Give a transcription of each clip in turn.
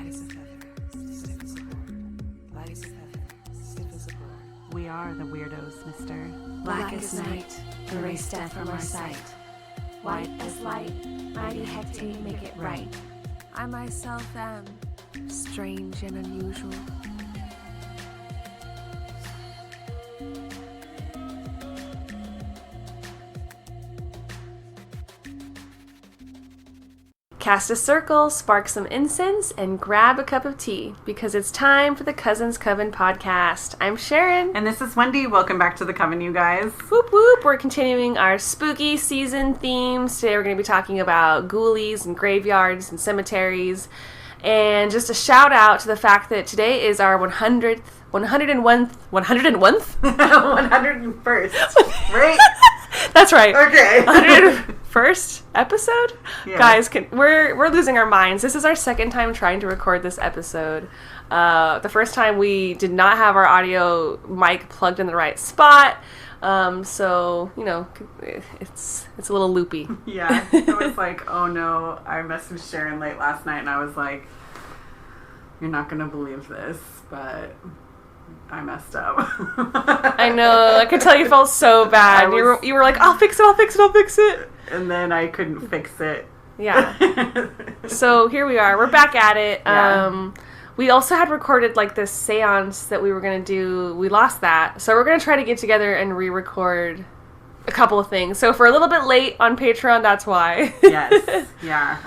Light as a feather, stiff as a board. Light as a feather, stiff as a board. We are the weirdos, mister. Black as night, erase death from our sight. White as light, mighty hectate, make it right. I myself am strange and unusual. Cast a circle, spark some incense, and grab a cup of tea, because it's time for the Coven Podcast. I'm Sharon. And this is Wendy. Welcome back to the Coven, you guys. Whoop whoop. We're continuing our spooky season themes. Today we're going to be talking about ghoulies and graveyards and cemeteries. And just a shout out to the fact that today is our 101st? 101st. Right? That's right. Okay. 101st episode? Yeah. Guys, we're losing our minds. This is our second time trying to record this episode. The first time we did not have our audio mic plugged in the right spot. So, you know, it's a little loopy. Yeah. I was like, oh no. I messaged Sharon late last night and I was like, you're not going to believe this, but I messed up. I know. I could tell you felt so bad. You were like, I'll fix it. And then I couldn't fix it. Yeah. So here we are. We're back at it. Yeah. We also had recorded like this seance that we were going to do. We lost that. So we're going to try to get together and re-record a couple of things. So if we're a little bit late on Patreon, that's why. Yes. Yeah.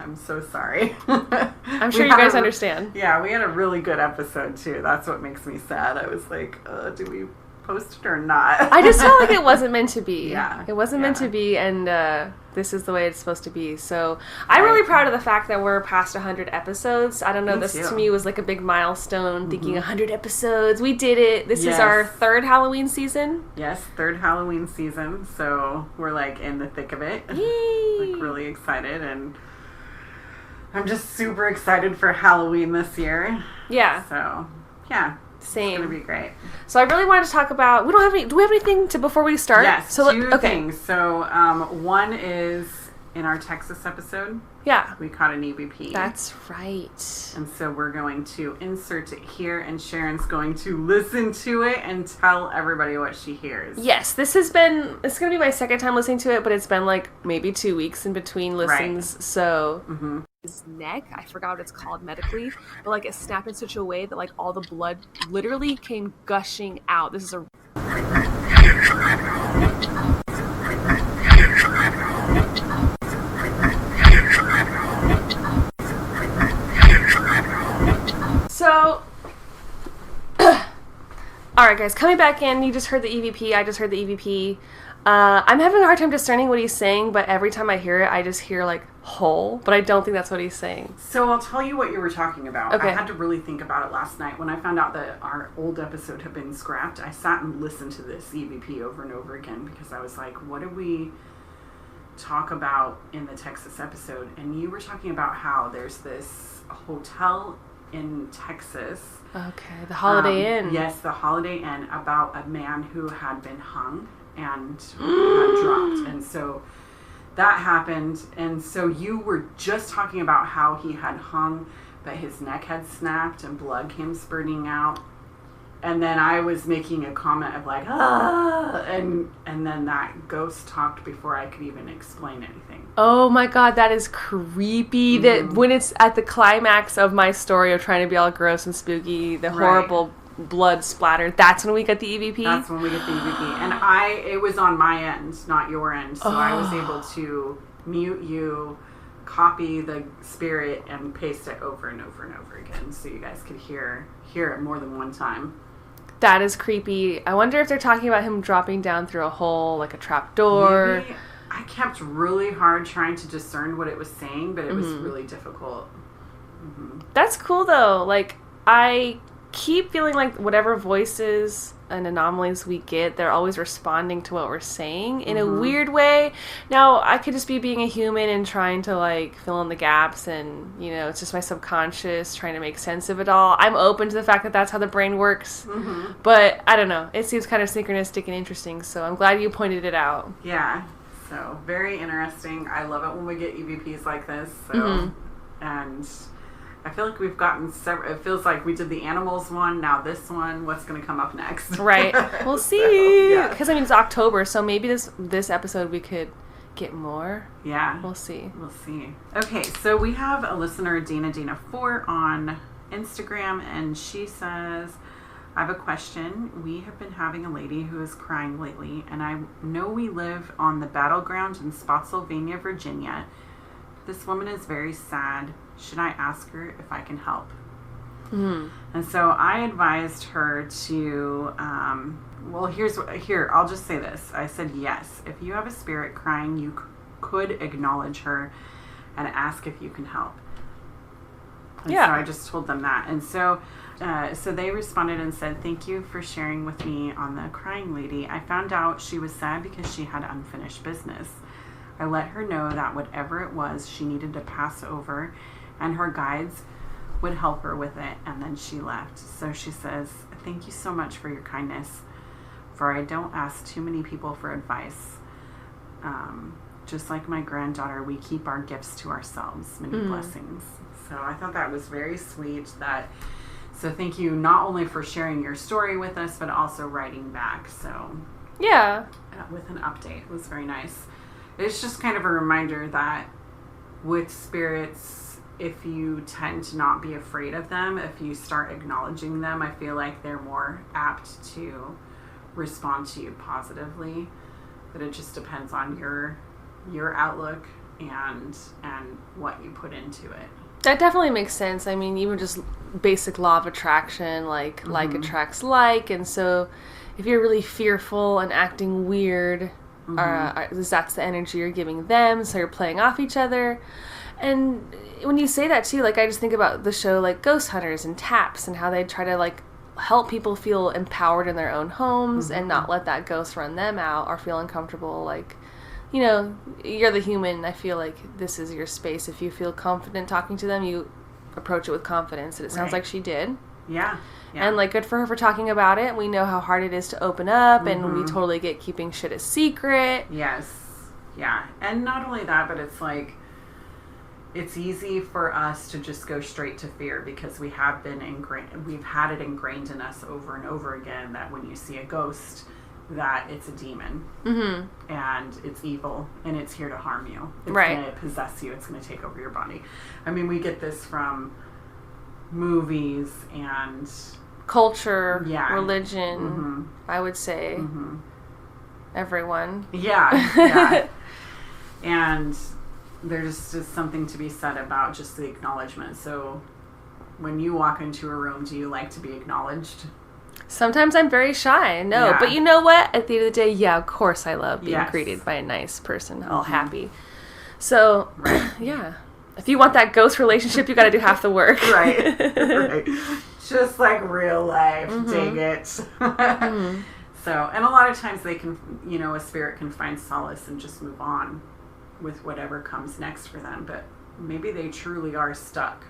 I'm so sorry. I'm sure you guys understand. Yeah, we had a really good episode too. That's what makes me sad. I was like, do we post it or not? I just felt like it wasn't meant to be. Yeah. It wasn't meant to be, and this is the way it's supposed to be. So I'm really proud of the fact that we're past 100 episodes. I don't know, this to me was like a big milestone, thinking 100 episodes. We did it. This is our third Halloween season. Yes, third Halloween season. So we're like in the thick of it. Yay! Like really excited, and I'm just super excited for Halloween this year. Yeah. So, yeah. Same. It's going to be great. So I really wanted to talk about, do we have anything before we start? Yes, so two things. So, one is in our Texas episode. Yeah. We caught an EVP. That's right. And so we're going to insert it here, and Sharon's going to listen to it and tell everybody what she hears. Yes, it's going to be my second time listening to it, but it's been like maybe 2 weeks in between listens. Right. So his neck, I forgot what it's called medically, but like it snapped in such a way that like all the blood literally came gushing out. This is a So, alright guys, coming back in, you just heard the EVP, I just heard the EVP. I'm having a hard time discerning what he's saying, but every time I hear it, I just hear like, whole, but I don't think that's what he's saying. So I'll tell you what you were talking about. Okay. I had to really think about it last night. When I found out that our old episode had been scrapped, I sat and listened to this EVP over and over again, because I was like, what did we talk about in the Texas episode? And you were talking about how there's this hotel in Texas. Okay, the Holiday Inn. Yes, the Holiday Inn, about a man who had been hung and had dropped. And so that happened. And so you were just talking about how he had hung, but his neck had snapped and blood came spurting out. And then I was making a comment of like, and then that ghost talked before I could even explain anything. Oh my god, that is creepy. That when it's at the climax of my story of trying to be all gross and spooky, the horrible blood splatter, that's when we get the EVP? That's when we get the EVP. And it was on my end, not your end, so I was able to mute you, copy the spirit, and paste it over and over and over again so you guys could hear it more than one time. That is creepy. I wonder if they're talking about him dropping down through a hole, like a trap door. Maybe. I kept really hard trying to discern what it was saying, but it was really difficult. That's cool, though. Like, I keep feeling like whatever voices and anomalies we get, they're always responding to what we're saying in a weird way. Now, I could just be being a human and trying to, like, fill in the gaps, and, you know, it's just my subconscious trying to make sense of it all. I'm open to the fact that that's how the brain works, but I don't know. It seems kind of synchronistic and interesting, so I'm glad you pointed it out. Yeah, so very interesting. I love it when we get EVPs like this, so, and I feel like we've gotten several. It feels like we did the animals one. Now this one. What's going to come up next? Right. We'll see. So, Because I mean it's October, so maybe this episode we could get more. Yeah. We'll see. We'll see. Okay, so we have a listener, Dina4 on Instagram, and she says, I have a question. We have been having a lady who is crying lately, and I know we live on the battleground in Spotsylvania, Virginia. This woman is very sad. Should I ask her if I can help? Mm-hmm. And so I advised her to, here, I'll just say this. I said, yes, if you have a spirit crying, you could acknowledge her and ask if you can help. And so I just told them that. And so they responded and said, thank you for sharing with me on the crying lady. I found out she was sad because she had unfinished business. I let her know that whatever it was, she needed to pass over, and her guides would help her with it, and then she left. So she says, thank you so much for your kindness, for I don't ask too many people for advice. Just like my granddaughter, we keep our gifts to ourselves. Many blessings. So I thought that was very sweet. So thank you not only for sharing your story with us, but also writing back. So Yeah. With an update. It was very nice. It's just kind of a reminder that with spirits, if you tend to not be afraid of them, if you start acknowledging them, I feel like they're more apt to respond to you positively. But it just depends on your outlook and what you put into it. That definitely makes sense. I mean, even just basic law of attraction, like attracts like, and so if you're really fearful and acting weird, that's the energy you're giving them, so you're playing off each other. And when you say that too, like I just think about the show like Ghost Hunters and Taps and how they try to like help people feel empowered in their own homes and not let that ghost run them out or feel uncomfortable. Like, you know, you're the human. I feel like this is your space. If you feel confident talking to them, you approach it with confidence, and it sounds like she did. Yeah. And like, good for her for talking about it. We know how hard it is to open up, and we totally get keeping shit a secret. Yes. Yeah. And not only that, but it's like, it's easy for us to just go straight to fear because we've had it ingrained in us over and over again that when you see a ghost, that it's a demon and it's evil and it's here to harm you. It's going to possess you. It's going to take over your body. I mean, we get this from movies and culture, religion, I would say. Everyone. Yeah. And there's just something to be said about just the acknowledgement. So when you walk into a room, do you like to be acknowledged? Sometimes I'm very shy. No, but you know what? At the end of the day, of course I love being greeted by a nice person, all happy. So, yeah. If you want that ghost relationship, you got to do half the work. Right. Just like real life. Dang it. So, and a lot of times they can, a spirit can find solace and just move on with whatever comes next for them. But maybe they truly are stuck.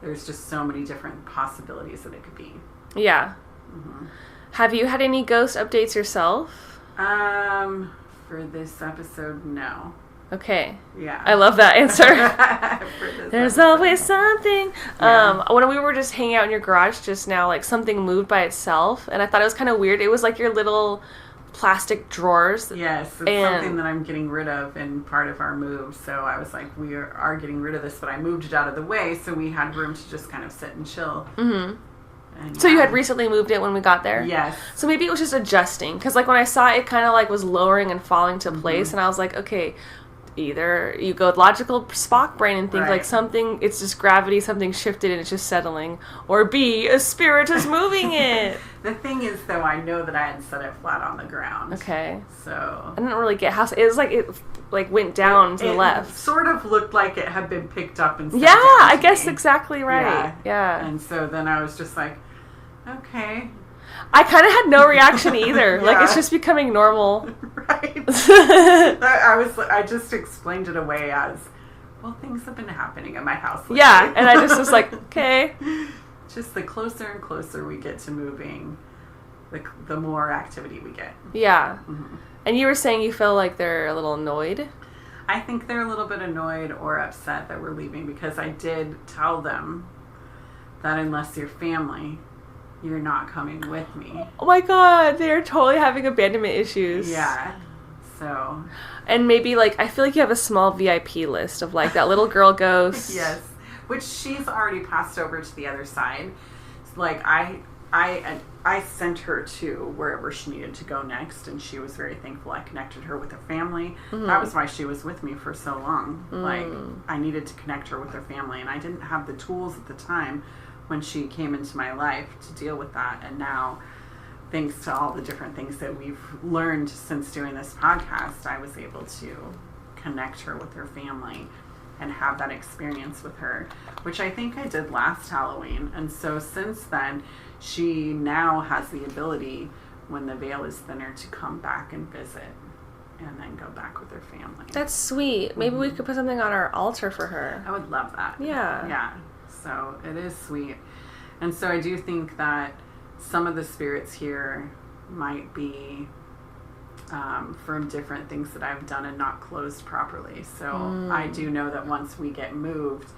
There's just so many different possibilities that it could be. Yeah. Have you had any ghost updates yourself? For this episode, no. Okay. Yeah. I love that answer. There's always something. When we were just hanging out in your garage just now, like something moved by itself, and I thought it was kind of weird. It was like your little plastic drawers. Yes, it's something that I'm getting rid of in part of our move. So I was like, we are getting rid of this, but I moved it out of the way so we had room to just kind of sit and chill. So you had recently moved it when we got there? Yes. So maybe it was just adjusting. Because like when I saw it, it kind of like was lowering and falling to place. And I was like, okay, either you go logical Spock brain and think like something, it's just gravity, something shifted and it's just settling. Or B, a spirit is moving it. The thing is, though, I know that I had set it flat on the ground. Okay. So I didn't really get how it was like it like went down to the left. It sort of looked like it had been picked up and set Yeah, down I guess me. exactly right. Yeah. And so then I was just like, okay. I kind of had no reaction either. Like it's just becoming normal. Right. I just explained it away as, well, things have been happening at my house lately. Yeah, and I just was like, okay. Just the closer and closer we get to moving, the more activity we get. Yeah. And you were saying you feel like they're a little annoyed? I think they're a little bit annoyed or upset that we're leaving because I did tell them that unless you're family, you're not coming with me. Oh my god, they're totally having abandonment issues. Yeah. So. And maybe, like, I feel like you have a small VIP list of, like, that little girl ghost. Yes. Which she's already passed over to the other side. Like, I sent her to wherever she needed to go next, and she was very thankful I connected her with her family. Mm-hmm. That was why she was with me for so long. Like, I needed to connect her with her family, and I didn't have the tools at the time when she came into my life to deal with that. And now, thanks to all the different things that we've learned since doing this podcast, I was able to connect her with her family and have that experience with her, which I think I did last Halloween. And so since then, she now has the ability, when the veil is thinner, to come back and visit and then go back with her family. That's sweet. Maybe we could put something on our altar for her. I would love that. Yeah. Yeah. So it is sweet. And so I do think that some of the spirits here might be from different things that I've done and not closed properly. So I do know that once we get moved,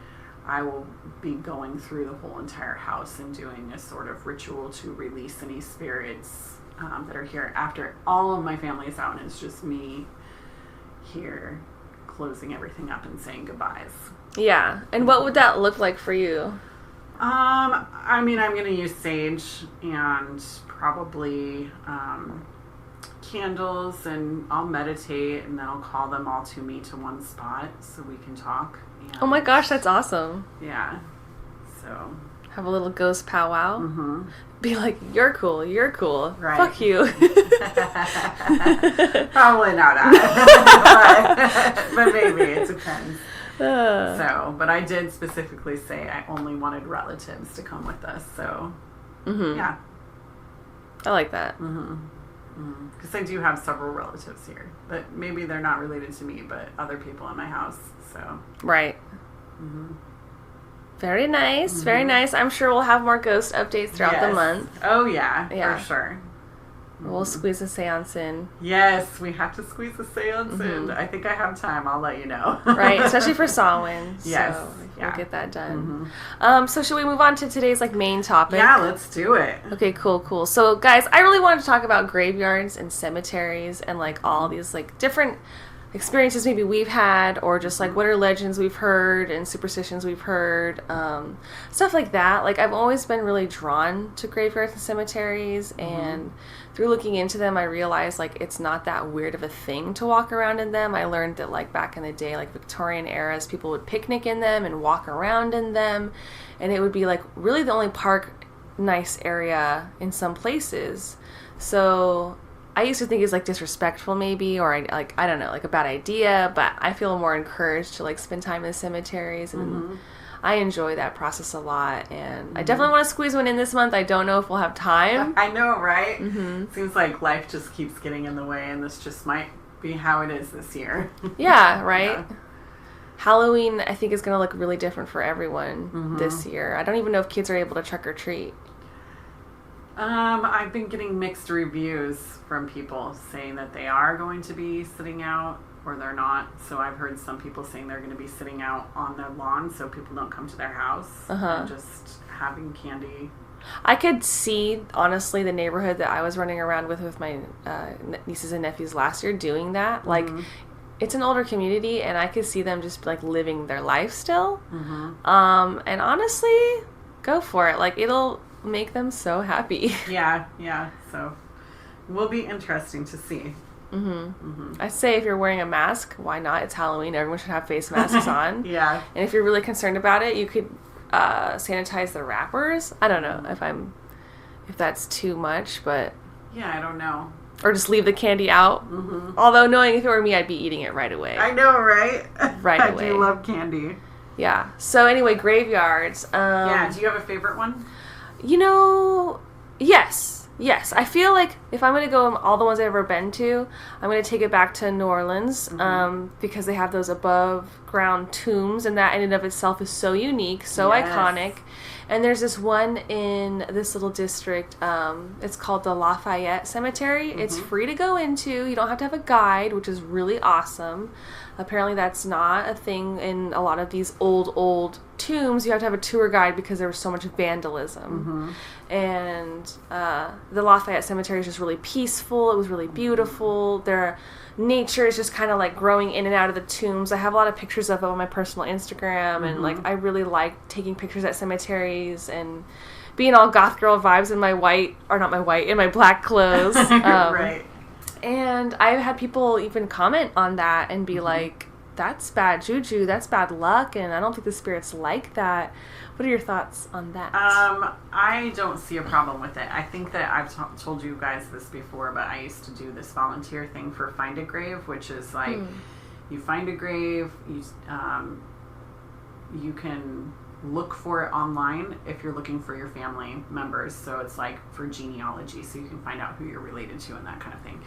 I will be going through the whole entire house and doing a sort of ritual to release any spirits that are here after all of my family is out, and it's just me here closing everything up and saying goodbyes. Yeah. And what would that look like for you? I mean, I'm going to use sage and probably candles, and I'll meditate, and then I'll call them all to me to one spot so we can talk. And, Oh my gosh, that's awesome. Yeah. So. Have a little ghost powwow. Mm-hmm. Be like, you're cool, you're cool. Right. Fuck you. Probably not that. but maybe, it depends. So, but I did specifically say I only wanted relatives to come with us, so, yeah. I like that. Because I do have several relatives here, but maybe they're not related to me, but other people in my house, so. Right. Very nice, very nice. I'm sure we'll have more ghost updates throughout the month. Oh, yeah, Yeah. for sure. We'll squeeze a seance in. Yes, we have to squeeze a seance in. I think I have time. I'll let you know. Right, especially for Samhain. Yes. So Yeah. we'll get that done. So should we move on to today's main topic? Yeah, let's do it. Okay, cool. So guys, I really wanted to talk about graveyards and cemeteries and all these different experiences maybe we've had, or just what are legends we've heard and superstitions we've heard, stuff like that. I've always been really drawn to graveyards and cemeteries, and through looking into them I realized it's not that weird of a thing to walk around in them. I learned that back in the day, Victorian eras, people would picnic in them and walk around in them, and it would be really the only park nice area in some places. So I used to think it's disrespectful maybe, or I don't know, a bad idea, but I feel more encouraged to spend time in the cemeteries, and I enjoy that process a lot, and I definitely want to squeeze one in this month. I don't know if we'll have time. I know, right? Seems like life just keeps getting in the way, and this just might be how it is this year. Yeah, right? Yeah. Halloween, I think, is going to look really different for everyone this year. I don't even know if kids are able to trick or treat. I've been getting mixed reviews from people saying that they are going to be sitting out or they're not. So I've heard some people saying they're going to be sitting out on their lawn so people don't come to their house and just having candy. I could see, honestly, the neighborhood that I was running around with my nieces and nephews last year doing that. It's an older community, and I could see them just living their life still. And honestly, go for it. It'll make them so happy. Yeah. So will be interesting to see. I say if you're wearing a mask, why not? It's Halloween. Everyone should have face masks on. Yeah. And if you're really concerned about it, you could sanitize the wrappers. I don't know if that's too much, but yeah, I don't know. Or just leave the candy out. Although knowing if it were me, I'd be eating it right away. I know, right? Right away. I do love candy. Yeah. So anyway, graveyards. Yeah. Do you have a favorite one? Yes. I feel like if I'm going to go all the ones I've ever been to, I'm going to take it back to New Orleans because they have those above ground tombs, and that in and of itself is so unique, so iconic. And there's this one in this little district. It's called the Lafayette Cemetery. It's free to go into. You don't have to have a guide, which is really awesome. Apparently that's not a thing in a lot of these old tombs. You have to have a tour guide because there was so much vandalism. And the Lafayette Cemetery is just really peaceful. It was really beautiful. Nature is just kind of like growing in and out of the tombs. I have a lot of pictures of it on my personal Instagram, and like I really like taking pictures at cemeteries and being all goth girl vibes in my in my black clothes. Right. And I've had people even comment on that and be like, that's bad juju, that's bad luck, and I don't think the spirits like that. What are your thoughts on that? I don't see a problem with it. I think that I've told you guys this before, but I used to do this volunteer thing for Find a Grave, which is like, you find a grave, you can look for it online if you're looking for your family members. So it's like for genealogy, so you can find out who you're related to and that kind of thing.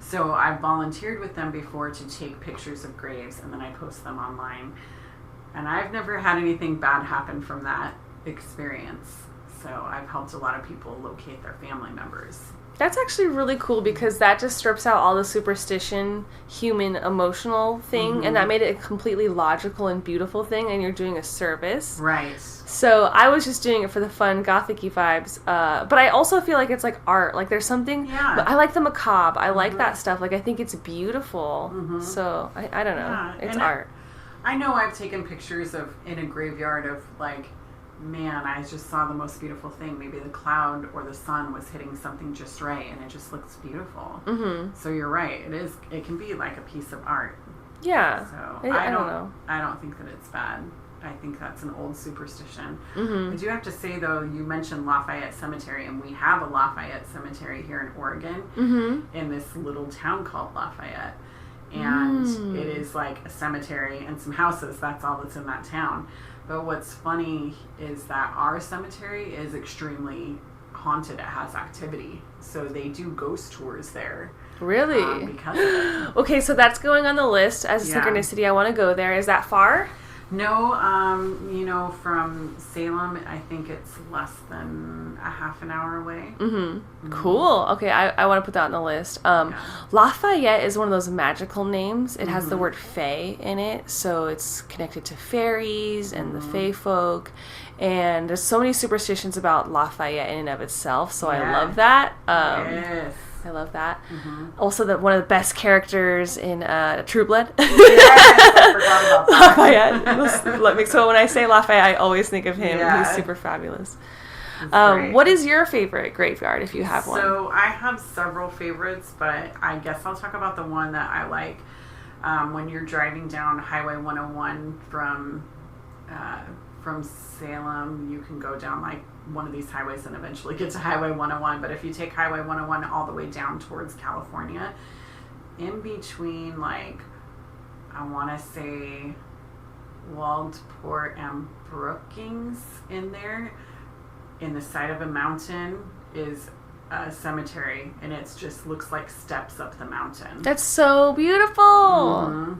So I've volunteered with them before to take pictures of graves, and then I post them online. And I've never had anything bad happen from that experience. So I've helped a lot of people locate their family members. That's actually really cool because that just strips out all the superstition, human, emotional thing, and that made it a completely logical and beautiful thing, and you're doing a service. Right. So I was just doing it for the fun, gothic-y vibes, but I also feel like it's like art. Like there's something, I like the macabre. I like that stuff. Like I think it's beautiful. So I don't know. Yeah. It's art. I know I've taken pictures in a graveyard of like, man, I just saw the most beautiful thing. Maybe the cloud or the sun was hitting something just right, and it just looks beautiful. So you're right. It can be like a piece of art. Yeah. So I don't know. I don't think that it's bad. I think that's an old superstition. I do have to say, though, you mentioned Lafayette Cemetery, and we have a Lafayette Cemetery here in Oregon in this little town called Lafayette. And it is like a cemetery and some houses. That's all that's in that town. But what's funny is that our cemetery is extremely haunted. It has activity. So they do ghost tours there. Really? Because of it. Okay, so that's going on the list as a synchronicity. I want to go there. Is that far? No, from Salem, I think it's less than a half an hour away. Cool. Okay, I want to put that on the list. Lafayette is one of those magical names. It has the word fae in it, so it's connected to fairies and the fae folk. And there's so many superstitions about Lafayette in and of itself, so I love that. Yes. I love that. Also, one of the best characters in True Blood. Yes, I forgot about that. Lafayette. So when I say Lafayette, I always think of him. Yeah. He's super fabulous. Great. What is your favorite graveyard, if you have one? So I have several favorites, but I guess I'll talk about the one that I like. When you're driving down Highway 101 from Salem, you can go down like one of these highways and eventually get to Highway 101. But if you take Highway 101 all the way down towards California, in between, like, I want to say Waldport and Brookings, in there, in the side of a mountain, is a cemetery, and it just looks like steps up the mountain. That's so beautiful.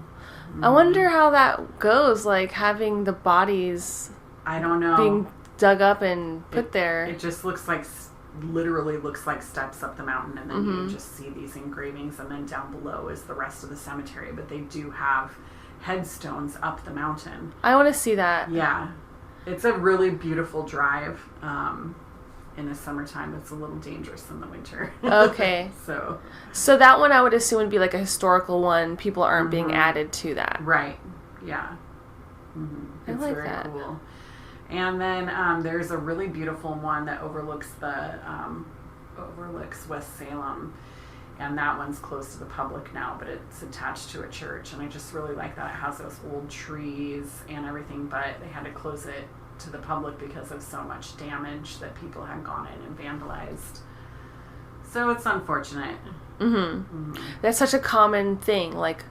I wonder how that goes, like having the bodies, I don't know, being dug up and put there. It just literally looks like steps up the mountain, and then you just see these engravings, and then down below is the rest of the cemetery. But they do have headstones up the mountain. I want to see that. Yeah. It's a really beautiful drive. In the summertime, it's a little dangerous in the winter. Okay. So that one I would assume would be like a historical one. People aren't being added to that. Right. Yeah. I It's like very that. cool. And then there's a really beautiful one that overlooks West Salem, and that one's close to the public now, but it's attached to a church, and I just really like that. It has those old trees and everything, but they had to close it to the public because of so much damage that people had gone in and vandalized. So it's unfortunate. That's such a common thing, like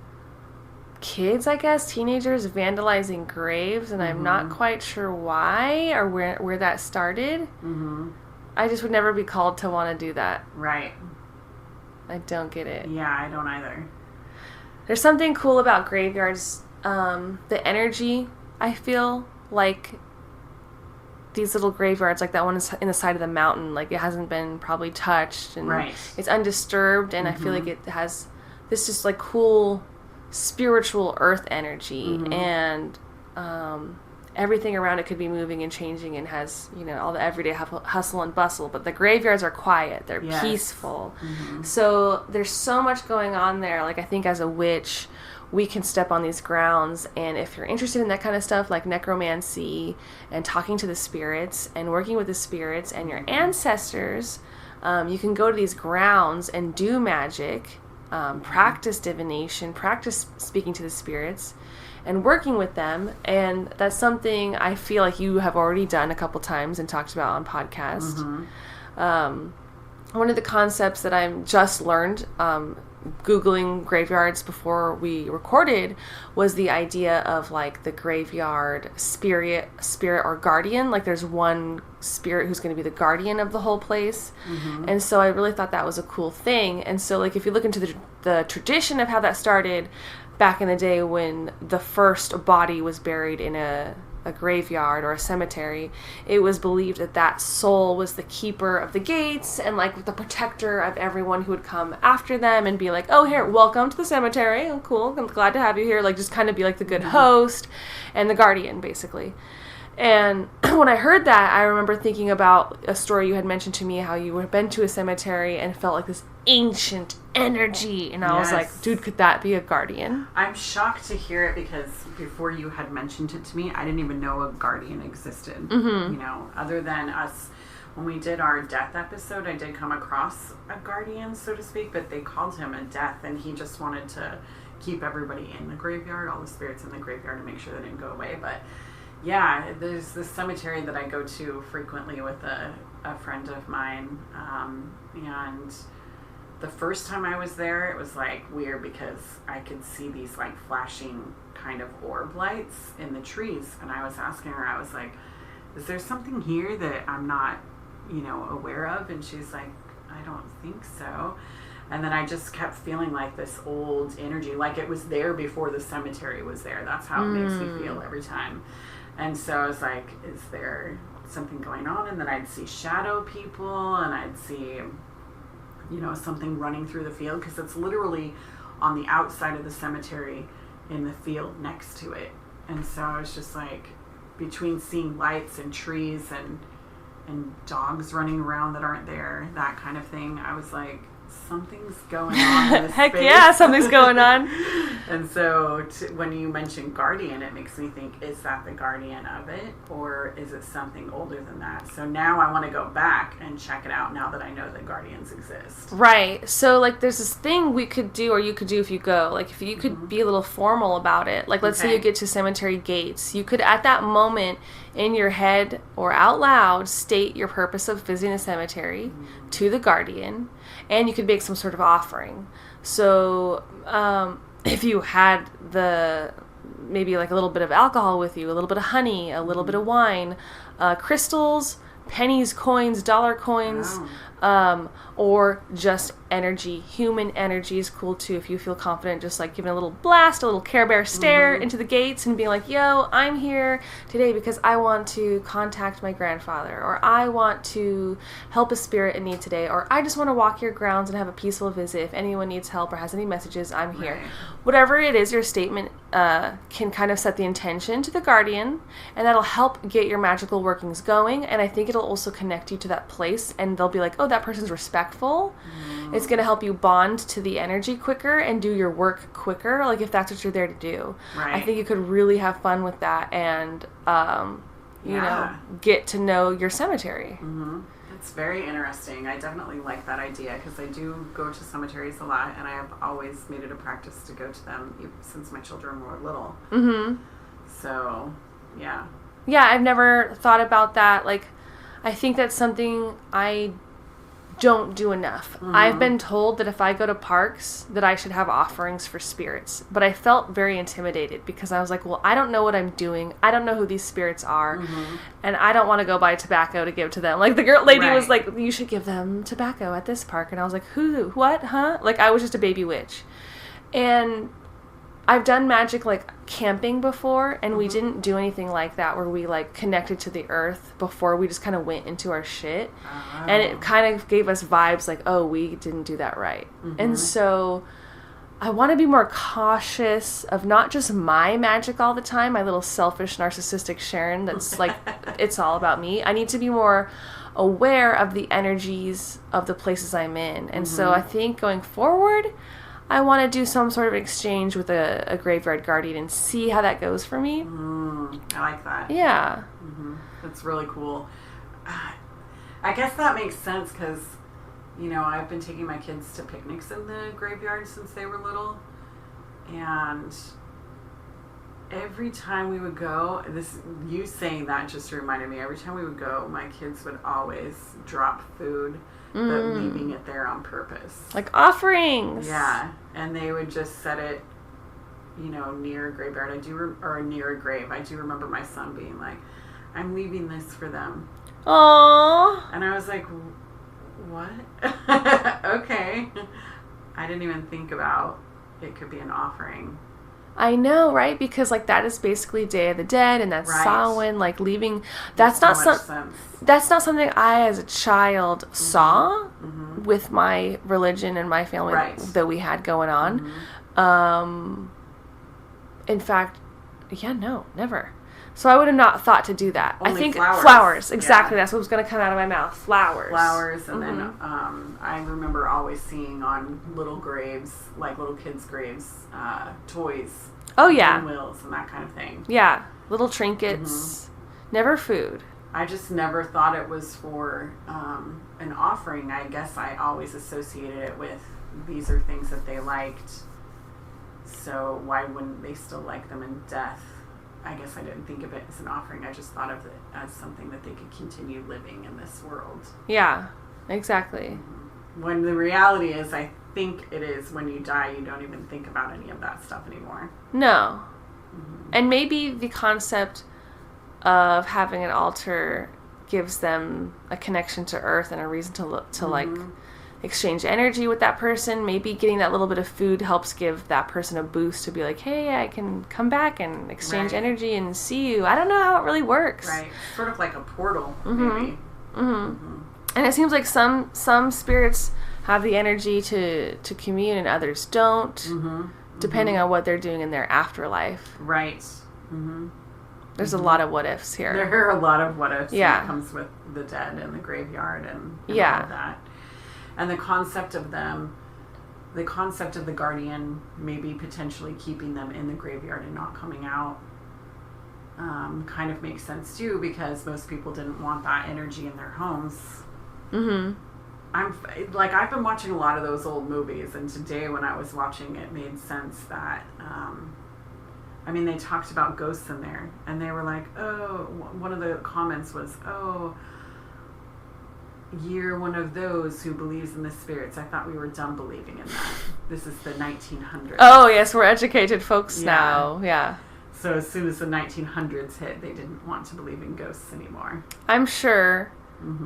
kids, I guess, teenagers vandalizing graves, and I'm not quite sure why or where that started. I just would never be called to want to do that. Right. I don't get it. Yeah, I don't either. There's something cool about graveyards. The energy, I feel like these little graveyards, like that one is in the side of the mountain, like it hasn't been probably touched, and it's undisturbed, and I feel like it has this just like cool spiritual earth energy, and everything around it could be moving and changing and has, you know, all the everyday hustle and bustle, but the graveyards are quiet, they're peaceful. So there's so much going on there. Like I think as a witch, we can step on these grounds, and if you're interested in that kind of stuff like necromancy and talking to the spirits and working with the spirits and your ancestors, you can go to these grounds and do magic, practice divination, practice speaking to the spirits and working with them. And that's something I feel like you have already done a couple times and talked about on podcast. One of the concepts that I just learned Googling graveyards before we recorded was the idea of like the graveyard spirit or guardian. Like there's one spirit who's going to be the guardian of the whole place. And so I really thought that was a cool thing. And so like if you look into the tradition of how that started back in the day when the first body was buried in a graveyard or a cemetery, it was believed that that soul was the keeper of the gates and like the protector of everyone who would come after them and be like, oh, here, welcome to the cemetery. Oh, cool. I'm glad to have you here. Like just kind of be like the good host and the guardian, basically. And when I heard that, I remember thinking about a story you had mentioned to me, how you had been to a cemetery and felt like this ancient energy. And I was like, dude, could that be a guardian? I'm shocked to hear it because before you had mentioned it to me, I didn't even know a guardian existed. You know, other than us, when we did our death episode, I did come across a guardian, so to speak, but they called him a death, and he just wanted to keep everybody in the graveyard, all the spirits in the graveyard, to make sure they didn't go away. But yeah, there's this cemetery that I go to frequently with a friend of mine, and the first time I was there, it was like weird because I could see these like flashing kind of orb lights in the trees, and I was asking her, I was like, is there something here that I'm not, you know, aware of? And she's like, I don't think so. And then I just kept feeling like this old energy, like it was there before the cemetery was there. That's how it makes me feel every time. And so I was like, is there something going on? And then I'd see shadow people, and I'd see, you know, something running through the field, because it's literally on the outside of the cemetery in the field next to it. And so I was just like, between seeing lights and trees and dogs running around that aren't there, that kind of thing, I was like, something's going on in this Heck space. yeah, something's going on. And so when you mention guardian, it makes me think, is that the guardian of it, or is it something older than that? So now I want to go back and check it out now that I know that guardians exist. Right. So like there's this thing we could do, or you could do if you go, like if you could be a little formal about it. Like let's say you get to cemetery gates, you could at that moment in your head or out loud state your purpose of visiting the cemetery to the guardian, and you could make some sort of offering. So if you had maybe like a little bit of alcohol with you, a little bit of honey, a little bit of wine, crystals, pennies, coins, dollar coins, or just energy. Human energy is cool too if you feel confident, just like giving a little blast, a little Care Bear stare into the gates and being like, yo, I'm here today because I want to contact my grandfather, or I want to help a spirit in need today, or I just want to walk your grounds and have a peaceful visit. If anyone needs help or has any messages, I'm here. Right. Whatever it is, your statement can kind of set the intention to the guardian, and that'll help get your magical workings going. And I think it'll also connect you to that place, and they'll be like, oh, that person's respectful. It's going to help you bond to the energy quicker and do your work quicker, like if that's what you're there to do. Right. I think you could really have fun with that and, you know, get to know your cemetery. It's very interesting. I definitely like that idea because I do go to cemeteries a lot, and I have always made it a practice to go to them since my children were little. So, yeah. Yeah, I've never thought about that. Like, I think that's something I don't do enough. I've been told that if I go to parks that I should have offerings for spirits, but I felt very intimidated because I was like, well, I don't know what I'm doing. I don't know who these spirits are, and I don't want to go buy tobacco to give to them. Like the lady was like, you should give them tobacco at this park, and I was like, who, what, huh? Like I was just a baby witch, and I've done magic, like, camping before, and we didn't do anything like that where we, like, connected to the earth before. We just kind of went into our shit. Oh. And it kind of gave us vibes like, oh, we didn't do that right. And so I want to be more cautious of not just my magic all the time, my little selfish, narcissistic Sharon that's like, it's all about me. I need to be more aware of the energies of the places I'm in. And so I think going forward, I want to do some sort of exchange with a graveyard guardian and see how that goes for me. I like that. Yeah. That's really cool. I guess that makes sense because, you know, I've been taking my kids to picnics in the graveyard since they were little. And every time we would go, you saying that just reminded me, every time we would go, my kids would always drop food, but leaving it there on purpose. Like offerings. Yeah. And they would just set it, you know, near a graveyard. Or near a grave. I do remember my son being like, I'm leaving this for them. Aww. And I was like, what? Okay. I didn't even think about it could be an offering. I know, right? Because like that is basically Day of the Dead, and that's Samhain, like leaving. That's not something I, as a child, saw with my religion and my family that we had going on. In fact, no, never. So I would have not thought to do that. Only I think flowers. Exactly. Yeah. That's what was going to come out of my mouth. Flowers. And then I remember always seeing on little graves, like little kids' graves, toys. Oh, yeah. Wheels and that kind of thing. Yeah. Little trinkets. Never food. I just never thought it was for an offering. I guess I always associated it with these are things that they liked. So why wouldn't they still like them in death? I guess I didn't think of it as an offering. I just thought of it as something that they could continue living in this world. Yeah, exactly. When the reality is, I think it is when you die, you don't even think about any of that stuff anymore. No. And maybe the concept of having an altar gives them a connection to Earth and a reason to like exchange energy with that person. Maybe getting that little bit of food helps give that person a boost to be like, hey, I can come back and exchange energy and see you. I don't know how it really works. Right. Sort of like a portal, maybe. And it seems like some spirits have the energy to commune and others don't, depending on what they're doing in their afterlife. Right. There's a lot of what ifs here. There are a lot of what ifs that comes with the dead and the graveyard and all of that. And the concept of the guardian maybe potentially keeping them in the graveyard and not coming out kind of makes sense too, because most people didn't want that energy in their homes. I've been watching a lot of those old movies, and today when I was watching it made sense that they talked about ghosts in there, and they were like, one of the comments was, you're one of those who believes in the spirits. I thought we were done believing in that. This is the 1900s. Oh, yes, we're educated folks now. Yeah. So as soon as the 1900s hit, they didn't want to believe in ghosts anymore. I'm sure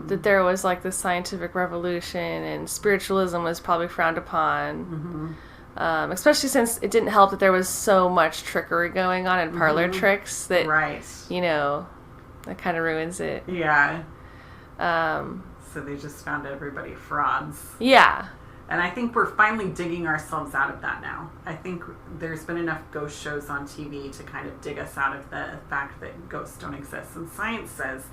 that there was like the scientific revolution and spiritualism was probably frowned upon. Especially since it didn't help that there was so much trickery going on and parlor tricks that, that kind of ruins it. Yeah. So they just found everybody frauds. Yeah. And I think we're finally digging ourselves out of that now. I think there's been enough ghost shows on TV to kind of dig us out of the fact that ghosts don't exist. And science says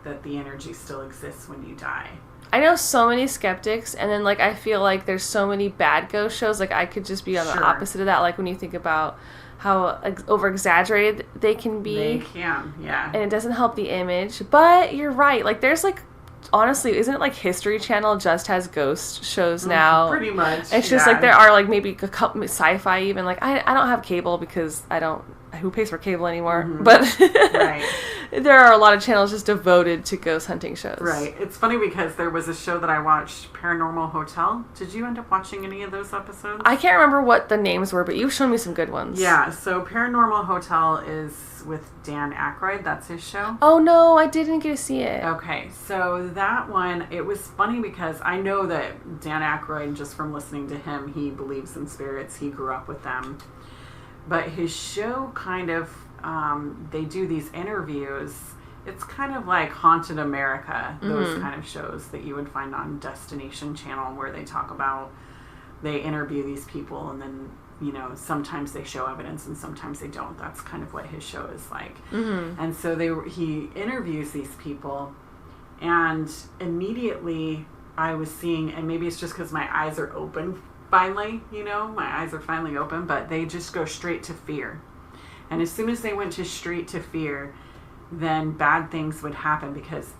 that the energy still exists when you die. I know so many skeptics, and then, like, I feel like there's so many bad ghost shows. Like, I could just be on the opposite of that. Like, when you think about how over-exaggerated they can be. They can, yeah. And it doesn't help the image. But you're right. Like, there's, like, honestly, isn't it like History Channel just has ghost shows now? Pretty much. It's just like there are like maybe a couple sci-fi even. Like I don't have cable because I don't. Who pays for cable anymore? But there are a lot of channels just devoted to ghost hunting shows. Right. It's funny because there was a show that I watched, Paranormal Hotel. Did you end up watching any of those episodes? I can't remember what the names were, but you've shown me some good ones. Yeah. So Paranormal Hotel is with Dan Aykroyd. That's his show. Oh, no, I didn't get to see it. Okay. So that one, it was funny because I know that Dan Aykroyd, just from listening to him, he believes in spirits. He grew up with them. But his show kind of, they do these interviews. It's kind of like Haunted America, those kind of shows that you would find on Destination Channel, where they interview these people, and then, you know, sometimes they show evidence and sometimes they don't. That's kind of what his show is like. And so he interviews these people, and immediately I was seeing, and maybe it's just because my eyes are open finally, you know, my eyes are finally open, but they just go straight to fear. And as soon as they went straight to fear, then bad things would happen, because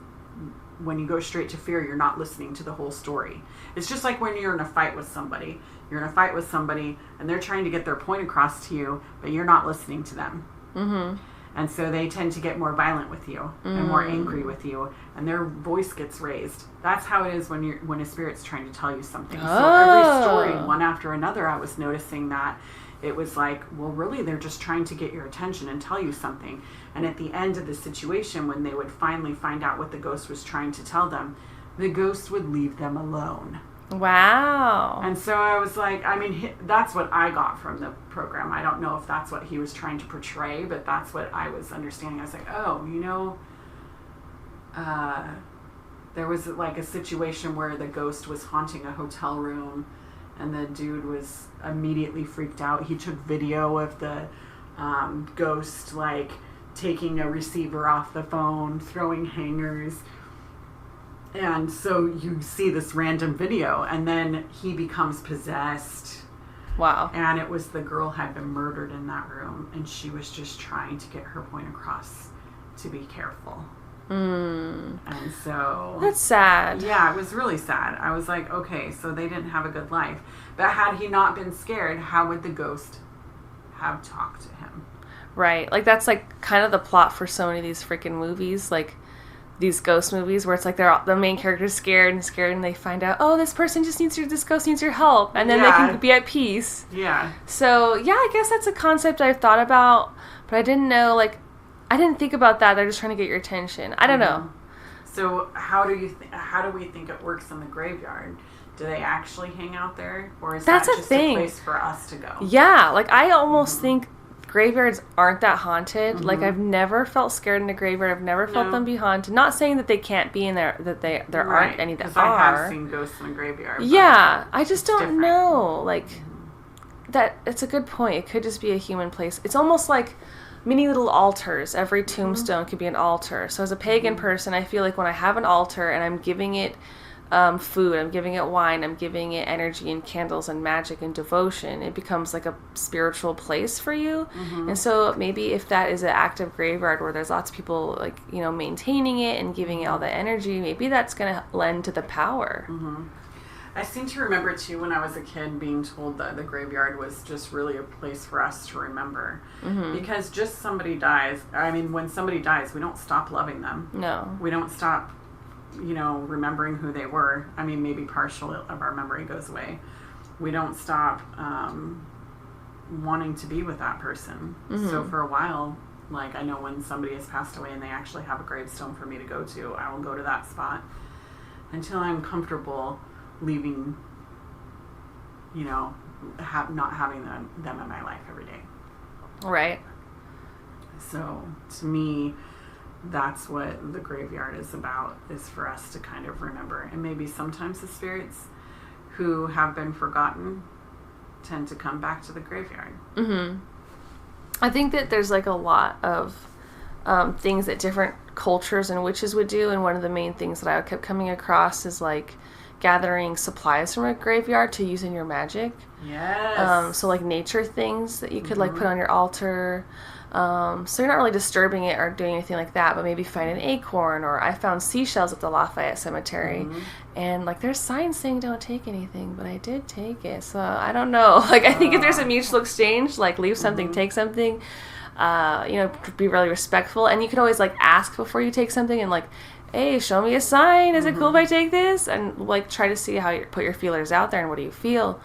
when you go straight to fear, you're not listening to the whole story. It's just like when you're in a fight with somebody. You're in a fight with somebody, and they're trying to get their point across to you, but you're not listening to them. And so they tend to get more violent with you and more angry with you, and their voice gets raised. That's how it is when a spirit's trying to tell you something. So every story, one after another, I was noticing that it was like, well, really, they're just trying to get your attention and tell you something. And at the end of the situation, when they would finally find out what the ghost was trying to tell them, the ghost would leave them alone. Wow. And so I was like, I mean, that's what I got from the program. I don't know if that's what he was trying to portray, but that's what I was understanding. I was like, oh, you know, there was like a situation where the ghost was haunting a hotel room, and the dude was immediately freaked out. He took video of the ghost, like, taking a receiver off the phone, throwing hangers. And so you see this random video, and then he becomes possessed. Wow. And it was the girl had been murdered in that room, and she was just trying to get her point across to be careful. And so... That's sad. Yeah, it was really sad. I was like, okay, so they didn't have a good life. But had he not been scared, how would the ghost have talked to him? Right. Like, that's, like, kind of the plot for so many of these freaking movies, like, these ghost movies, where it's like the main character's scared, and they find out, oh, this ghost needs your help, and then they can be at peace. Yeah. So, yeah, I guess that's a concept I've thought about, but I didn't know, like, I didn't think about that. They're just trying to get your attention. I don't know. So how do we think it works in the graveyard? Do they actually hang out there, or is that just a place for us to go? Yeah, like, I almost think graveyards aren't that haunted. Like, I've never felt scared in a graveyard. I've never felt them be haunted. Not saying that they can't be in there, that there aren't any that are. I have seen ghosts in a graveyard. Yeah, I just don't know. Like, that, it's a good point. It could just be a human place. It's almost like many little altars. Every tombstone could be an altar. So as a pagan person, I feel like when I have an altar and I'm giving it food, I'm giving it wine, I'm giving it energy and candles and magic and devotion, it becomes like a spiritual place for you. And so maybe if that is an active graveyard where there's lots of people, like, you know, maintaining it and giving it all the energy, maybe that's going to lend to the power. I seem to remember too, when I was a kid, being told that the graveyard was just really a place for us to remember, because just somebody dies. I mean, when somebody dies, we don't stop loving them. No, we don't stop, you know, remembering who they were. I mean, maybe partial of our memory goes away. We don't stop wanting to be with that person. So for a while, like, I know when somebody has passed away and they actually have a gravestone for me to go to, I will go to that spot until I'm comfortable leaving, you know, not having them in my life every day. Right. So to me, that's what the graveyard is about, is for us to kind of remember. And maybe sometimes the spirits who have been forgotten tend to come back to the graveyard. I think that there's, like, a lot of things that different cultures and witches would do, and one of the main things that I kept coming across is, like, gathering supplies from a graveyard to use in your magic. Yes. So, like, nature things that you could, like, put on your altar. So you're not really disturbing it or doing anything like that, but maybe find an acorn, or I found seashells at the Lafayette Cemetery, and, like, there's signs saying don't take anything, but I did take it, so I don't know. Like, I think if there's a mutual exchange, like, leave something, take something, you know, be really respectful, and you can always, like, ask before you take something, and, like, hey, show me a sign, is it cool if I take this? And, like, try to see how you put your feelers out there and what do you feel.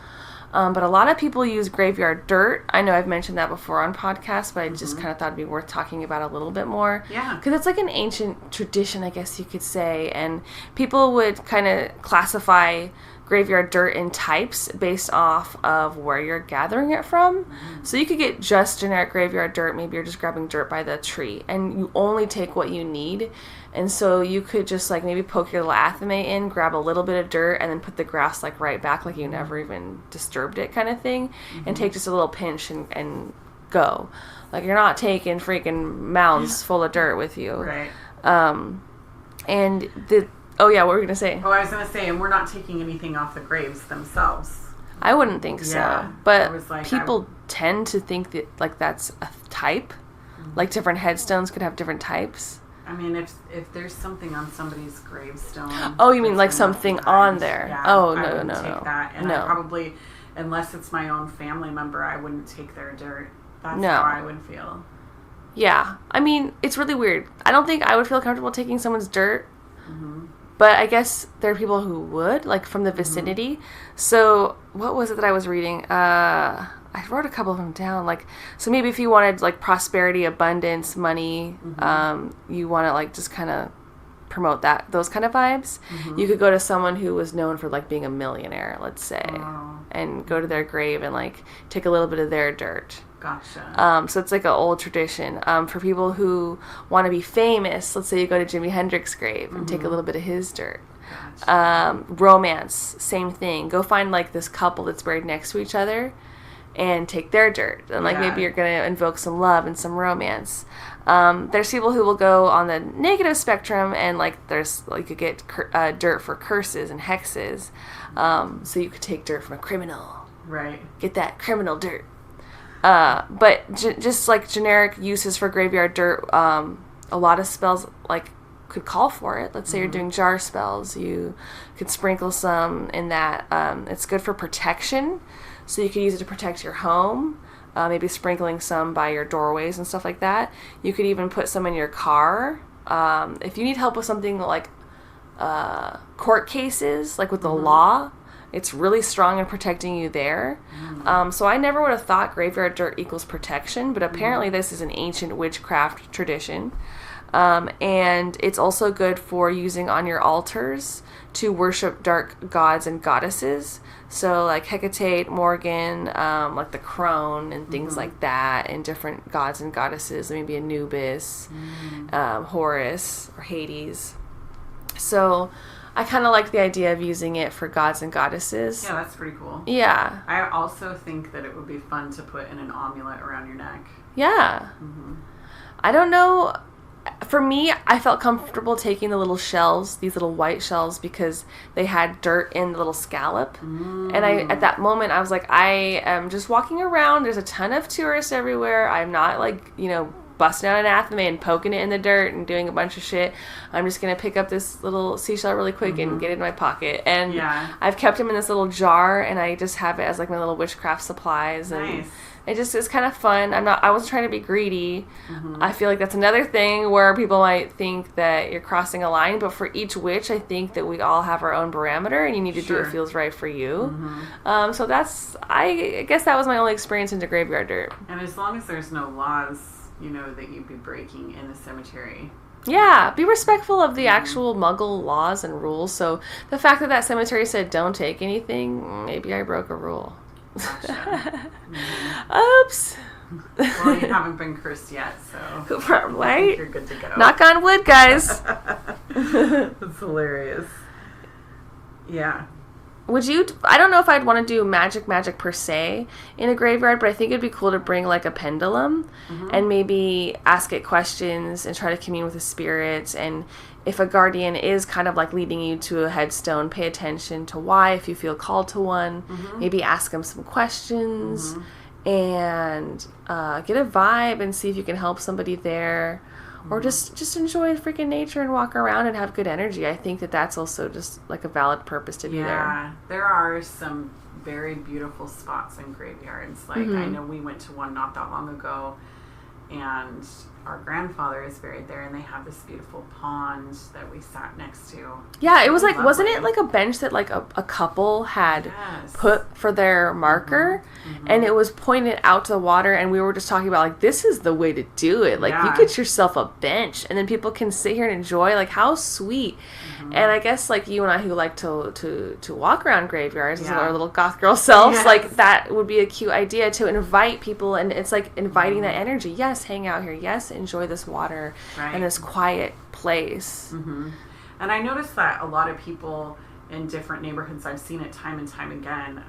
But a lot of people use graveyard dirt. I know I've mentioned that before on podcasts, but I just kind of thought it'd be worth talking about a little bit more. Yeah. Because it's like an ancient tradition, I guess you could say. And people would kind of classify graveyard dirt in types based off of where you're gathering it from. So you could get just generic graveyard dirt. Maybe you're just grabbing dirt by the tree and you only take what you need. And so you could just like maybe poke your little athame in, grab a little bit of dirt, and then put the grass like right back like you never even disturbed it kind of thing, and take just a little pinch and go. Like you're not taking freaking mounds full of dirt with you. Right. And oh yeah, what were we going to say? Oh, I was going to say, and we're not taking anything off the graves themselves. I wouldn't think Yeah, so. But I was like, people tend to think that like that's a type. Like different headstones could have different types. I mean, if there's something on somebody's gravestone. Oh, you mean like that's something enough on times, there? Yeah, Oh, I no, wouldn't no, take no. that. And No. I probably, unless it's my own family member, I wouldn't take their dirt. That's No. how I would feel. Yeah. I mean, it's really weird. I don't think I would feel comfortable taking someone's dirt. But I guess there are people who would, like from the vicinity. So what was it that I was reading? I wrote a couple of them down. Like, so maybe if you wanted like prosperity, abundance, money, you want to like just kind of promote those kind of vibes. You could go to someone who was known for like being a millionaire, let's say, and go to their grave and like take a little bit of their dirt. Gotcha. So it's like an old tradition. For people who want to be famous, let's say you go to Jimi Hendrix's grave and take a little bit of his dirt. Gotcha. Romance, same thing. Go find like this couple that's buried next to each other and take their dirt. And like maybe you're going to invoke some love and some romance. There's people who will go on the negative spectrum and like there's like you could get dirt for curses and hexes. So you could take dirt from a criminal. Right. Get that criminal dirt. But just like generic uses for graveyard dirt, a lot of spells like could call for it. Let's say you're doing jar spells, you could sprinkle some in that. It's good for protection, so you could use it to protect your home. Maybe sprinkling some by your doorways and stuff like that. You could even put some in your car. If you need help with something like court cases, like with the law, it's really strong in protecting you there. So I never would have thought graveyard dirt equals protection, but apparently this is an ancient witchcraft tradition. And it's also good for using on your altars to worship dark gods and goddesses. So like Hecate, Morgan, like the crone and things like that, and different gods and goddesses, maybe Anubis, Horus, or Hades. So I kind of like the idea of using it for gods and goddesses. Yeah, that's pretty cool. Yeah. I also think that it would be fun to put in an amulet around your neck. Yeah. I don't know. For me, I felt comfortable taking the little shells, these little white shells, because they had dirt in the little scallop. And at that moment, I was like, I am just walking around. There's a ton of tourists everywhere. I'm not like, busting out an athame and poking it in the dirt and doing a bunch of shit. I'm just going to pick up this little seashell really quick and get it in my pocket. And I've kept them in this little jar, and I just have it as like my little witchcraft supplies. And it's kind of fun. I wasn't trying to be greedy. I feel like that's another thing where people might think that you're crossing a line, but for each witch, I think that we all have our own parameter, and you need to do what feels right for you. So I guess that was my only experience into graveyard dirt. And as long as there's no laws, that you'd be breaking in the cemetery. Yeah, be respectful of the actual Muggle laws and rules. So the fact that cemetery said don't take anything, maybe I broke a rule. Gotcha. Oops. Well, you haven't been cursed yet, so right? You're good to go. Knock on wood, guys. That's hilarious. Yeah. I don't know if I'd want to do magic per se in a graveyard, but I think it'd be cool to bring like a pendulum and maybe ask it questions and try to commune with the spirits. And if a guardian is kind of like leading you to a headstone, pay attention to why, if you feel called to one, maybe ask them some questions and get a vibe and see if you can help somebody there. Or just enjoy freaking nature and walk around and have good energy. I think that's also just like a valid purpose to be there. Yeah, there are some very beautiful spots in graveyards. Like I know we went to one not that long ago, and our grandfather is buried there, and they have this beautiful pond that we sat next to. Yeah, it was like, Lovely. wasn't it like a bench that like a couple had Yes. put for their marker, and it was pointed out to the water, and we were just talking about like, this is the way to do it. Like, you Yeah. get yourself a bench, and then people can sit here and enjoy. Like, how sweet. And I guess like you and I who like to walk around graveyards as Yeah. our little goth girl selves, Yes. like that would be a cute idea to invite people, and it's like inviting that energy. Yes, hang out here. Yes, enjoy this water Right. and this quiet place. And I noticed that a lot of people in different neighborhoods, I've seen it time and time again,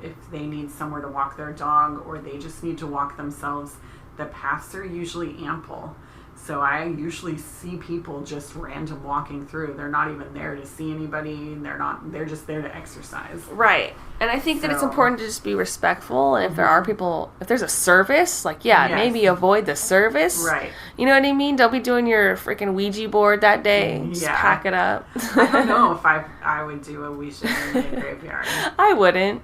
if they need somewhere to walk their dog or they just need to walk themselves, the paths are usually ample. So I usually see people just random walking through. They're not even there to see anybody. They're just there to exercise. Right. And I think that it's So- important to just be respectful. And if there are people, if there's a service, like, yeah, Yes. maybe avoid the service. Right. You know what I mean? Don't be doing your freaking Ouija board that day. Just Yeah. pack it up. I don't know if I would do a Ouija in the graveyard. I wouldn't.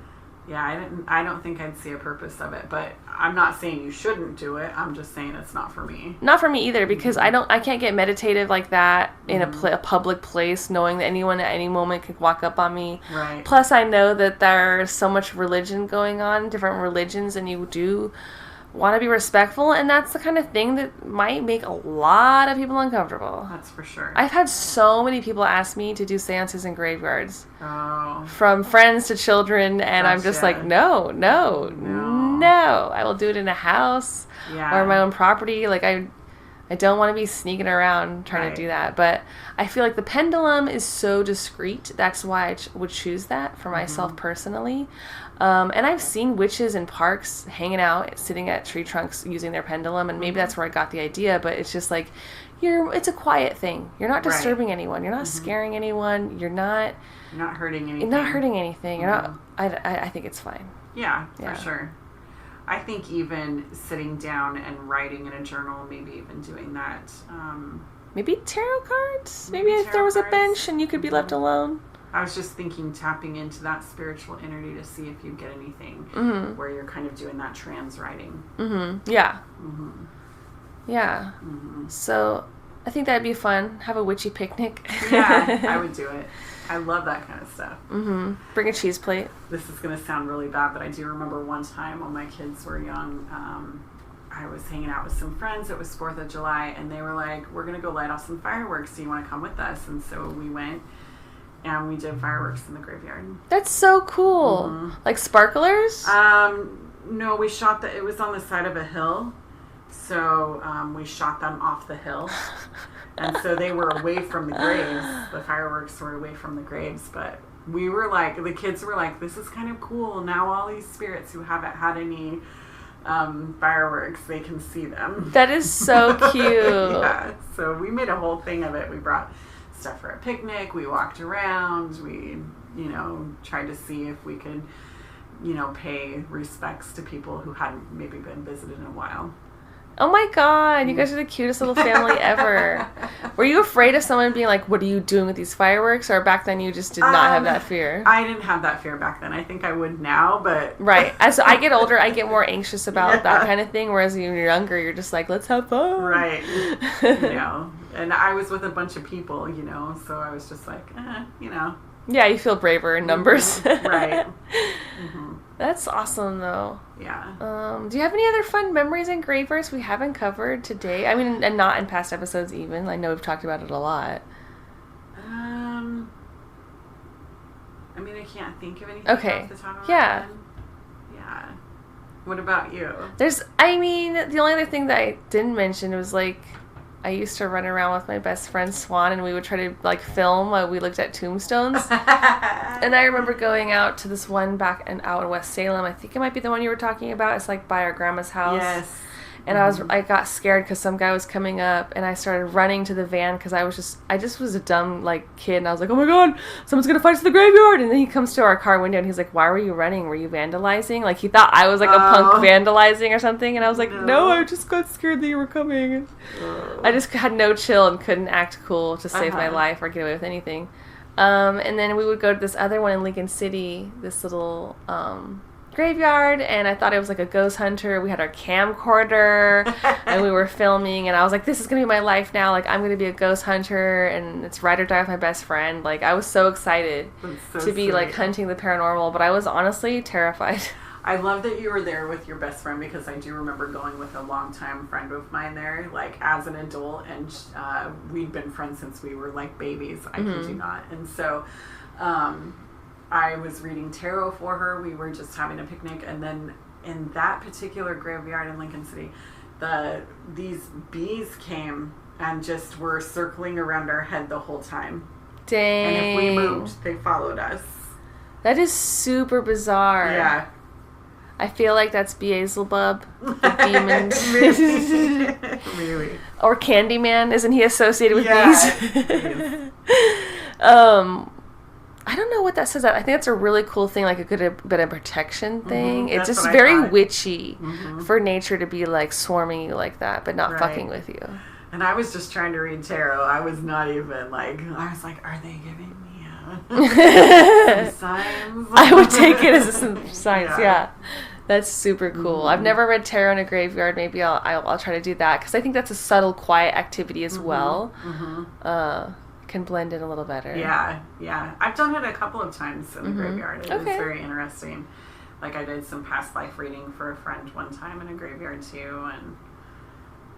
Yeah, I don't think I'd see a purpose of it, but I'm not saying you shouldn't do it. I'm just saying it's not for me. Not for me either, because I can't get meditative like that in a public place, knowing that anyone at any moment could walk up on me. Right. Plus, I know that there's so much religion going on, different religions, and you do want to be respectful, and that's the kind of thing that might make a lot of people uncomfortable. That's for sure. I've had so many people ask me to do seances in graveyards, Oh, from friends to children, and I'm just Gotcha. like, no, I will do it in a house yeah. or my own property. Like, I don't want to be sneaking around trying Right. to do that. But I feel like the pendulum is so discreet. That's why I would choose that for myself personally. And I've seen witches in parks hanging out, sitting at tree trunks using their pendulum, and maybe that's where I got the idea. But it's just like, it's a quiet thing. You're not Right. disturbing anyone. You're not scaring anyone. You're not hurting anything. You're not hurting anything. You're not. I think it's fine. Yeah, Yeah. for sure. I think even sitting down and writing in a journal, maybe even doing that. Maybe tarot cards. Maybe Maybe if there tarot was a cards. bench and you could be left alone. I was just thinking tapping into that spiritual energy to see if you get anything where you're kind of doing that trans writing. Yeah. Yeah. So I think that'd be fun. Have a witchy picnic. Yeah, I would do it. I love that kind of stuff. Bring a cheese plate. This is going to sound really bad, but I do remember one time when my kids were young, I was hanging out with some friends. It was 4th of July, and they were like, we're going to go light off some fireworks. Do you want to come with us? And so we went, and we did fireworks in the graveyard. That's so cool. Like sparklers? No, we shot it was on the side of a hill. So we shot them off the hill. And so they were away from the graves. The fireworks were away from the graves. But we were like, the kids were like, this is kind of cool. Now all these spirits who haven't had any fireworks, they can see them. That is so cute. Yeah. So we made a whole thing of it. We brought stuff for a picnic. We walked around. We, tried to see if we could, pay respects to people who hadn't maybe been visited in a while. Oh my god, you guys are the cutest little family ever. Were you afraid of someone being like, what are you doing with these fireworks? Or back then you just did not have that fear? I didn't have that fear back then. I think I would now, but... Right. As I get older, I get more anxious about that kind of thing, whereas when you're younger, you're just like, let's have fun. Right. And I was with a bunch of people, so I was just like, Yeah, you feel braver in numbers. Right. That's awesome, though. Yeah. Do you have any other fun memories in graveyards we haven't covered today? I mean, and not in past episodes even. I know we've talked about it a lot. I can't think of anything Okay. off the top of my Yeah. head. Yeah. What about you? The only other thing that I didn't mention was, like, I used to run around with my best friend Swan, and we would try to, like, film while we looked at tombstones. And I remember going out to this one out in West Salem. I think it might be the one you were talking about. It's, like, by our grandma's house. Yes. And I got scared because some guy was coming up, and I started running to the van because I just was a dumb, like, kid, and I was like, oh my god, someone's gonna fight us in the graveyard. And then he comes to our car window and he's like, why were you running? Were you vandalizing? Like, he thought I was like a punk vandalizing or something, and I was like, no, I just got scared that you were coming. I just had no chill and couldn't act cool to save my life or get away with anything. And then we would go to this other one in Lincoln City, this little graveyard, and I thought it was like a ghost hunter. We had our camcorder, and we were filming, and I was like, this is going to be my life now. Like, I'm going to be a ghost hunter, and it's ride or die with my best friend. Like, I was so excited to be, like, hunting the paranormal, but I was honestly terrified. I love that you were there with your best friend, because I do remember going with a longtime friend of mine there, like, as an adult, and we'd been friends since we were, like, babies. I kid you not. And so I was reading tarot for her. We were just having a picnic, and then in that particular graveyard in Lincoln City, these bees came and just were circling around our head the whole time. Dang. And if we moved, they followed us. That is super bizarre. Yeah. I feel like that's Beelzebub, the demon. Maybe. Or Candyman. Isn't he associated with bees? I don't know what that says. I think that's a really cool thing, like a good bit of protection thing. It's just very witchy for nature to be like swarming you like that, but not fucking with you. And I was just trying to read tarot. I was not even like, I was like, are they giving me some signs? I would take it as some signs, yeah. That's super cool. I've never read tarot in a graveyard. Maybe I'll try to do that, because I think that's a subtle, quiet activity as well. Can blend in a little better. Yeah. I've done it a couple of times in the graveyard. It was very interesting. Like, I did some past life reading for a friend one time in a graveyard too, and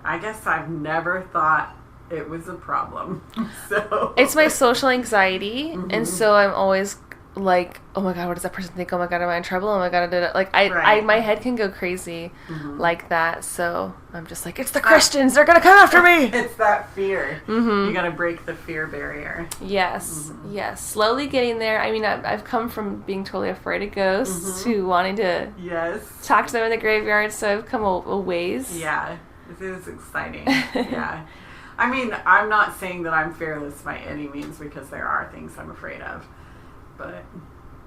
I guess I've never thought it was a problem. So it's my social anxiety, and so I'm always like, oh my god, what does that person think? Oh my god, am I in trouble? Oh my god, like I my head can go crazy like that. So I'm just like, it's the Christians, they're gonna come after me. It's that fear. You gotta break the fear barrier. Yes, slowly getting there. I mean, I've come from being totally afraid of ghosts to wanting to talk to them in the graveyard. So I've come a ways. Yeah, it is exciting. Yeah. I mean, I'm not saying that I'm fearless by any means, because there are things I'm afraid of. But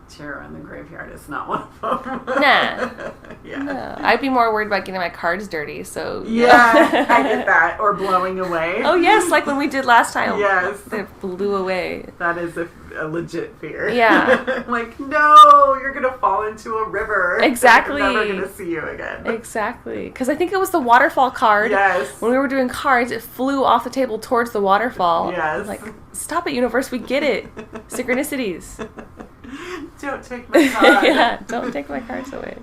tarot in the graveyard is not one of them. Nah. Yeah. No. I'd be more worried about getting my cards dirty, so... Yeah, I get that. Or blowing away. Oh, yes, like when we did last time. Yes. They blew away. That is a legit fear. Yeah. Like, no, you're going to fall into a river. Exactly. I'm never going to see you again. Exactly. Because I think it was the waterfall card. Yes. When we were doing cards, it flew off the table towards the waterfall. Yes. Like, stop it, universe, we get it. Synchronicities. Don't take my card. Yeah, don't take my cards away.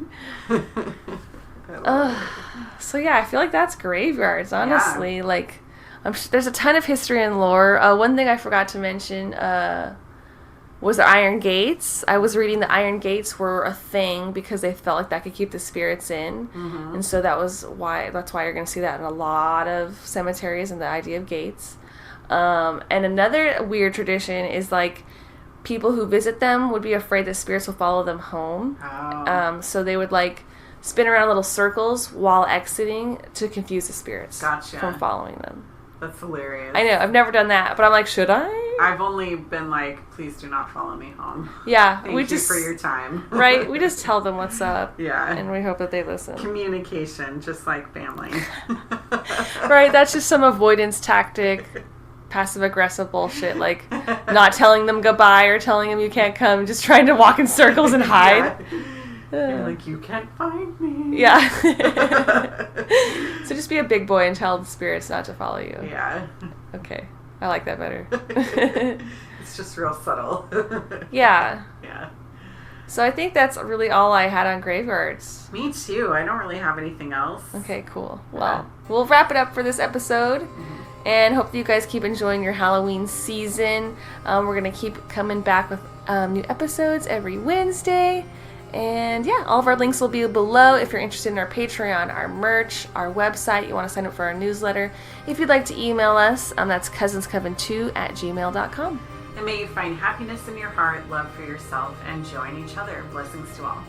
So yeah, I feel like that's graveyards, honestly. Yeah. Like, there's a ton of history and lore. One thing I forgot to mention was the Iron Gates. I was reading the Iron Gates were a thing because they felt like that could keep the spirits in. And so that's why you're going to see that in a lot of cemeteries, and the idea of gates. And another weird tradition is like, people who visit them would be afraid that spirits will follow them home. So they would like spin around little circles while exiting to confuse the spirits from following them. That's hilarious. I know, I've never done that, but I'm like, should I? I've only been like, please do not follow me home. Yeah. Thank you for your time. Right? We just tell them what's up. Yeah. And we hope that they listen. Communication, just like family. Right? That's just some avoidance tactic. Passive-aggressive bullshit, like not telling them goodbye or telling them you can't come, just trying to walk in circles and hide. You're like, you can't find me. Yeah. So just be a big boy and tell the spirits not to follow you. Yeah. Okay. I like that better. It's just real subtle. Yeah. Yeah. So I think that's really all I had on graveyards. Me too. I don't really have anything else. Okay, cool. Well, we'll wrap it up for this episode. And hope that you guys keep enjoying your Halloween season. We're going to keep coming back with new episodes every Wednesday. And yeah, all of our links will be below if you're interested in our Patreon, our merch, our website. You want to sign up for our newsletter. If you'd like to email us, that's cousinscoven2@gmail.com. And may you find happiness in your heart, love for yourself, and joy in each other. Blessings to all.